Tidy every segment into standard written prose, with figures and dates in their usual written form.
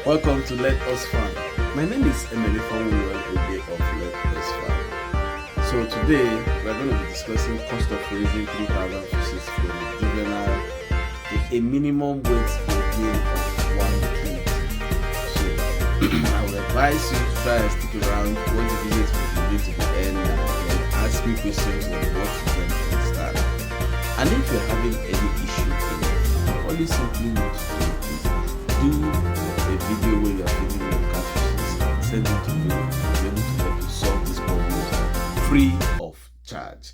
Welcome to Let Us Farm. My name is Emily Famuel Ode of Let Us Farm. So today we are going to be discussing cost of raising 3,000 fishes from juvenile to a minimum weight gain of 1 kg. So I would advise you to try and stick around when the video will be to the end and ask me questions on what you can start. And if you're having any issue in it, all you simply need to do is do a video where you are feeding your catfishes and send it to me to be able to help you solve this problem free of charge.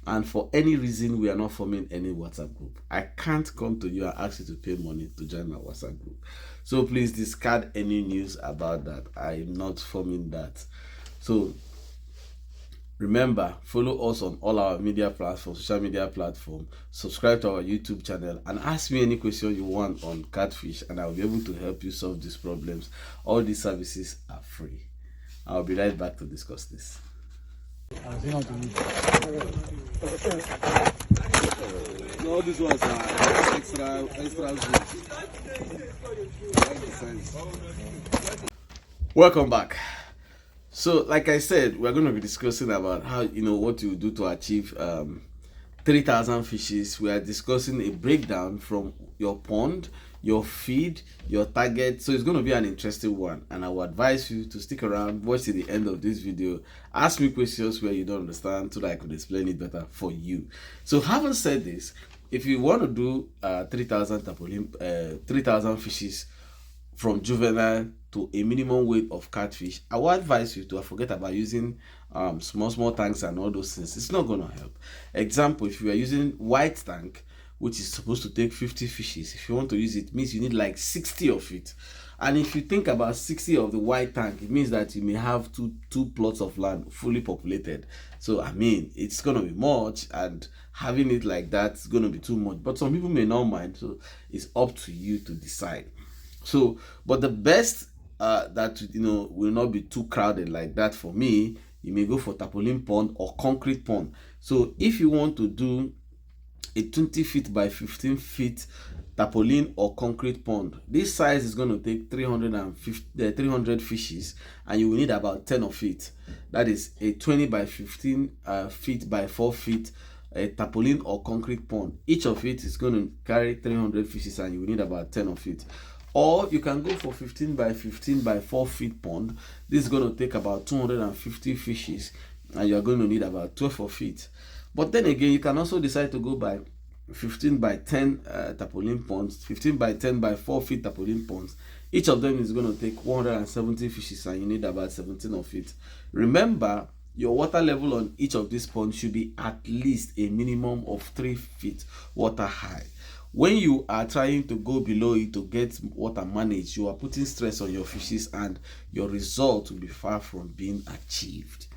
And for any reason we are not forming any WhatsApp group, I can't come to you and ask you to pay money to join my WhatsApp group. So please discard any news about that. I'm not forming that. So remember, follow us on all our media platforms, social media platforms, subscribe to our YouTube channel, and ask me any question you want on Catfish, and I'll be able to help you solve these problems. All these services are free. I'll be right back to discuss this. All these ones are extra Welcome back. So, like I said, we're going to be discussing about how, what you do to achieve 3,000 fishes. We are discussing a breakdown from your pond, your feed, your target. So it's going to be an interesting one, and I would advise you to stick around, watch to the end of this video, ask me questions where you don't understand so that I could explain it better for you. So having said this, if you want to do 3,000 fishes from juvenile to a minimum weight of catfish, I would advise you to forget about using small tanks and all those things. It's not going to help. Example, if you are using white tank, which is supposed to take 50 fishes, if you want to use it, means you need like 60 of it. And if you think about 60 of the white tank, it means that you may have two plots of land fully populated. So I mean, it's going to be much, and having it like that is going to be too much. But some people may not mind, so it's up to you to decide. So, but the best that will not be too crowded like that, for me, you may go for tarpaulin pond or concrete pond. So if you want to do a 20 feet by 15 feet tarpaulin or concrete pond, this size is going to take 300 fishes, and you will need about 10 of it. That is a 20 by 15 feet by 4 feet tarpaulin or concrete pond. Each of it is going to carry 300 fishes, and you will need about 10 of it. Or you can go for 15 by 15 by 4 feet pond. This is going to take about 250 fishes, and you are going to need about 12 of it. But then again, you can also decide to go by 15 by 10 tarpaulin ponds, 15 by 10 by 4 feet tarpaulin ponds. Each of them is going to take 170 fishes, and you need about 17 of it. Remember, your water level on each of these ponds should be at least a minimum of 3 feet water high. When you are trying to go below it to get water managed, you are putting stress on your fishes, and your result will be far from being achieved.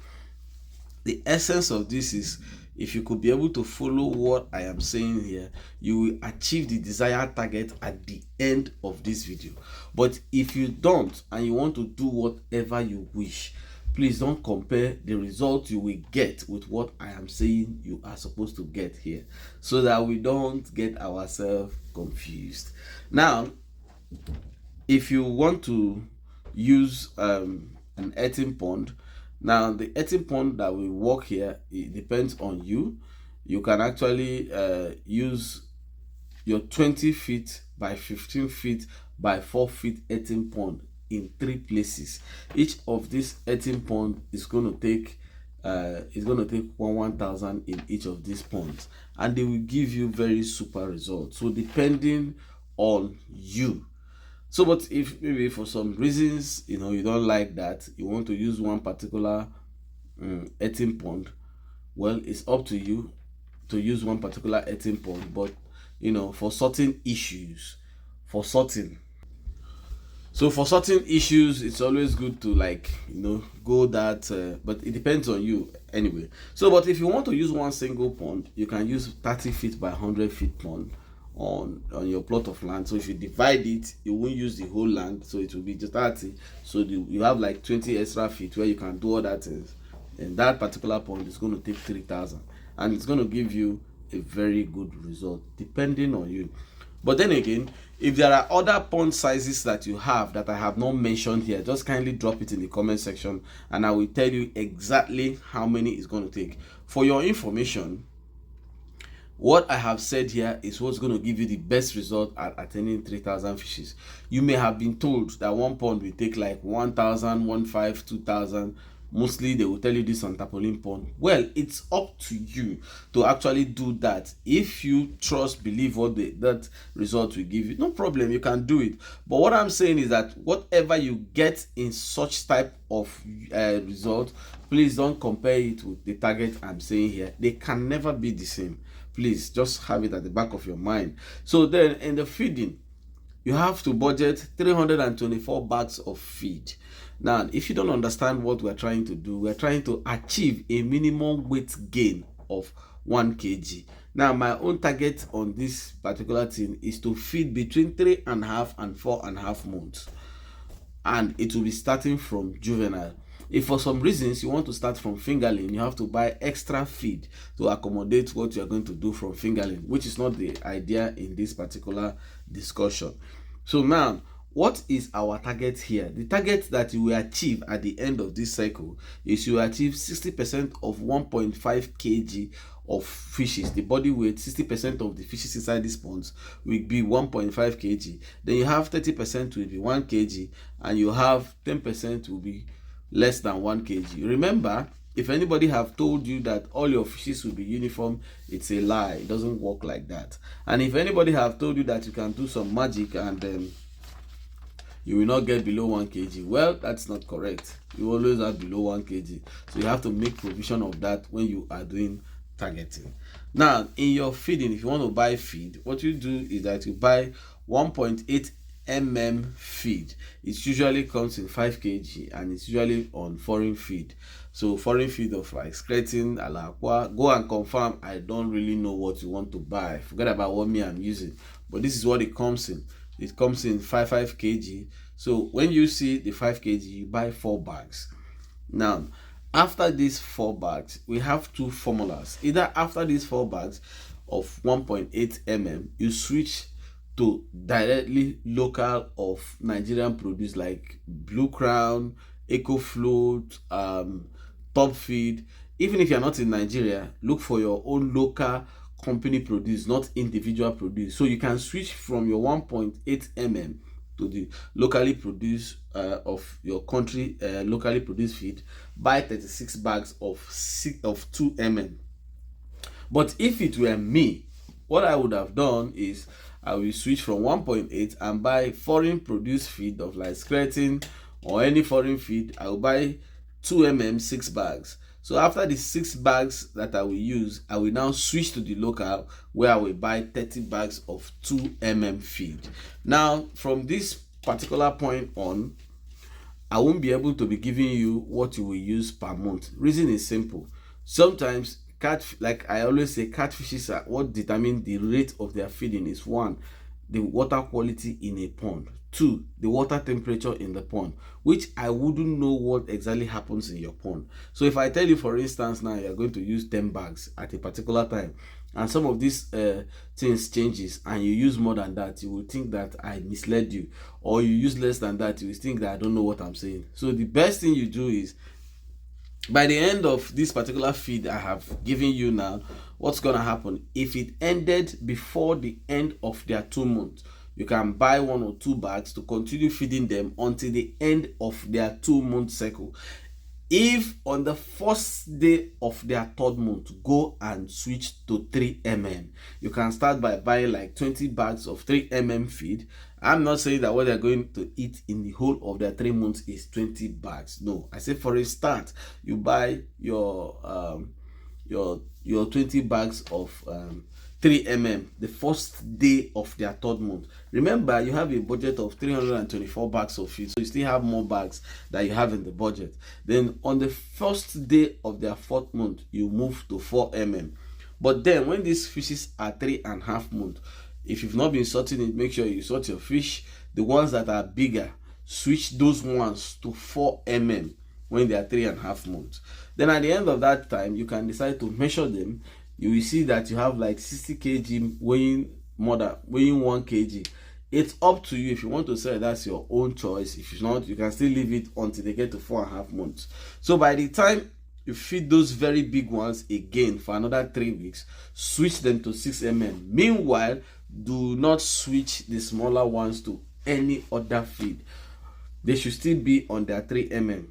The essence of this is, if you could be able to follow what I am saying here, you will achieve the desired target at the end of this video. But if you don't, and you want to do whatever you wish, please don't compare the result you will get with what I am saying you are supposed to get here, so that we don't get ourselves confused. Now, if you want to use an earthen pond, now the earthen pond that will work here, it depends on you. You can actually use your 20 feet by 15 feet by 4 feet earthen pond in 3 places. Each of these earthen pond is going to take 1,000 in each of these ponds, and they will give you very super results. So depending on you. So, but if maybe for some reasons you don't like that, you want to use one particular earthen pond, well, it's up to you to use one particular earthen pond. But for certain issues, for certain issues, it's always good to go that, but it depends on you anyway. So, but if you want to use one single pond, you can use 30 feet by 100 feet pond on your plot of land. So if you divide it, you won't use the whole land, so it will be just 30. So you have like 20 extra feet where you can do other things, and that particular pond is going to take 3,000, and it's going to give you a very good result depending on you. But then again, if there are other pond sizes that you have that I have not mentioned here, just kindly drop it in the comment section and I will tell you exactly how many it's going to take. For your information, what I have said here is what's going to give you the best result at attaining 3,000 fishes. You may have been told that one pond will take like 1,000, 1,500, 2,000. Mostly they will tell you this on tarpaulin pond. Well, it's up to you to actually do that. If you trust, believe what that result will give you, no problem, you can do it. But what I'm saying is that whatever you get in such type of result, please don't compare it with the target I'm saying here. They can never be the same. Please just have it at the back of your mind. So then in the feeding, you have to budget 324 bags of feed. Now, if you don't understand what we're trying to do, we're trying to achieve a minimum weight gain of 1 kg. Now, my own target on this particular thing is to feed between 3.5 and 4.5 months. And it will be starting from juvenile. If for some reasons you want to start from fingerling, you have to buy extra feed to accommodate what you are going to do from fingerling, which is not the idea in this particular discussion. So now, what is our target here? The target that you will achieve at the end of this cycle is you achieve 60% of 1.5 kg of fishes. The body weight, 60% of the fishes inside these ponds will be 1.5 kg. Then you have 30% will be 1 kg, and you have 10% will be less than 1 kg. Remember, if anybody have told you that all your fishes will be uniform, it's a lie. It doesn't work like that. And if anybody have told you that you can do some magic and you will not get below 1 kg, well, that's not correct. You always have below 1 kg. So you have to make provision of that when you are doing targeting. Now, in your feeding, if you want to buy feed, what you do is that you buy 1.8 feed. It usually comes in 5 kg and it's usually on foreign feed. So foreign feed of like skeleton, alaqua, go and confirm. I don't really know what you want to buy. Forget about what me I'm using, but this is what it comes in. It comes in 5 kg. So when you see the 5 kg, you buy 4 bags. Now, after these 4 bags, we have 2 formulas. Either after these 4 bags of 1.8 you switch to directly local of Nigerian produce like Blue Crown, Eco Float, Top Feed. Even if you're not in Nigeria, look for your own local company produce, not individual produce. So you can switch from your 1.8 to the locally produced of your country locally produced feed, buy 36 bags of 2 But if it were me, what I would have done is I will switch from 1.8 and buy foreign produced feed of like skeleton or any foreign feed. I will buy 2 6 bags. So after the 6 bags that I will use, I will now switch to the local where I will buy 30 bags of 2 feed. Now, from this particular point on, I won't be able to be giving you what you will use per month. Reason is simple. Sometimes like I always say, catfishes are what determine the rate of their feeding is 1, the water quality in a pond, 2, the water temperature in the pond, which I wouldn't know what exactly happens in your pond. So if I tell you, for instance, now you're going to use 10 bags at a particular time, and some of these things changes and you use more than that, you will think that I misled you, or you use less than that, you will think that I don't know what I'm saying. So the best thing you do is, by the end of this particular feed I have given you now, what's gonna happen, if it ended before the end of their 2 months, you can buy 1 or 2 bags to continue feeding them until the end of their 2-month cycle. If on the first day of their 3rd month, go and switch to 3 you can start by buying like 20 bags of 3 feed. I'm not saying that what they're going to eat in the whole of their 3 months is 20 bags. No, I say for a start, you buy your 20 bags of 3 the first day of their 3rd month. Remember, you have a budget of 324 bags of feed, so you still have more bags that you have in the budget. Then on the first day of their 4th month, you move to 4 But then when these fishes are 3.5 months, if you've not been sorting it, make sure you sort your fish. The ones that are bigger, switch those ones to 4 when they are 3.5 months. Then at the end of that time, you can decide to measure them. You will see that you have like 60 kg weighing more than weighing 1 kg, it's up to you. If you want to sell it, that's your own choice. If not, you can still leave it until they get to 4.5 months. So by the time you feed those very big ones again for another 3 weeks, switch them to 6 mm. Meanwhile, do not switch the smaller ones to any other feed. They should still be on their 3 mm.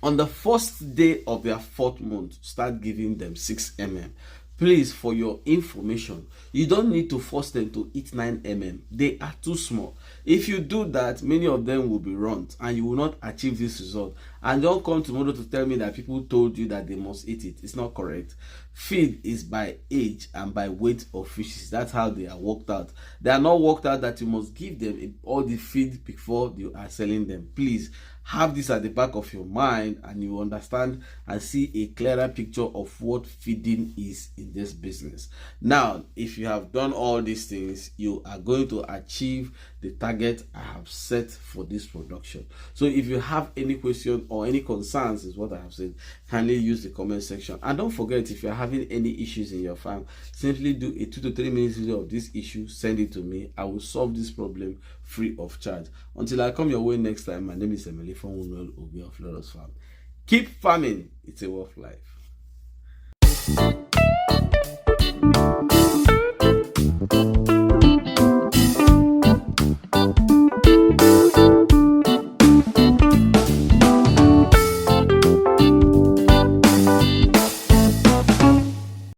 On the first day of their 4th month, start giving them 6 mm. Please, for your information, you don't need to force them to eat 9 mm. They are too small. If you do that, many of them will be runt and you will not achieve this result. And don't come tomorrow to tell me that people told you that they must eat it. It's not correct. Feed is by age and by weight of fishes. That's how they are worked out. They are not worked out that you must give them all the feed before you are selling them. Please have this at the back of your mind, and you understand and see a clearer picture of what feeding is in this business. Now, if you have done all these things, you are going to achieve the target I have set for this production. So if you have any question or any concerns is what I have said, kindly use the comment section. And don't forget, if you're having any issues in your farm, simply do a 2 to 3 minutes video of this issue, send it to me. I will solve this problem free of charge. Until I come your way next time, my name is Emily from Unwell Obi of Lotus Farm. Keep farming, it's a way of life.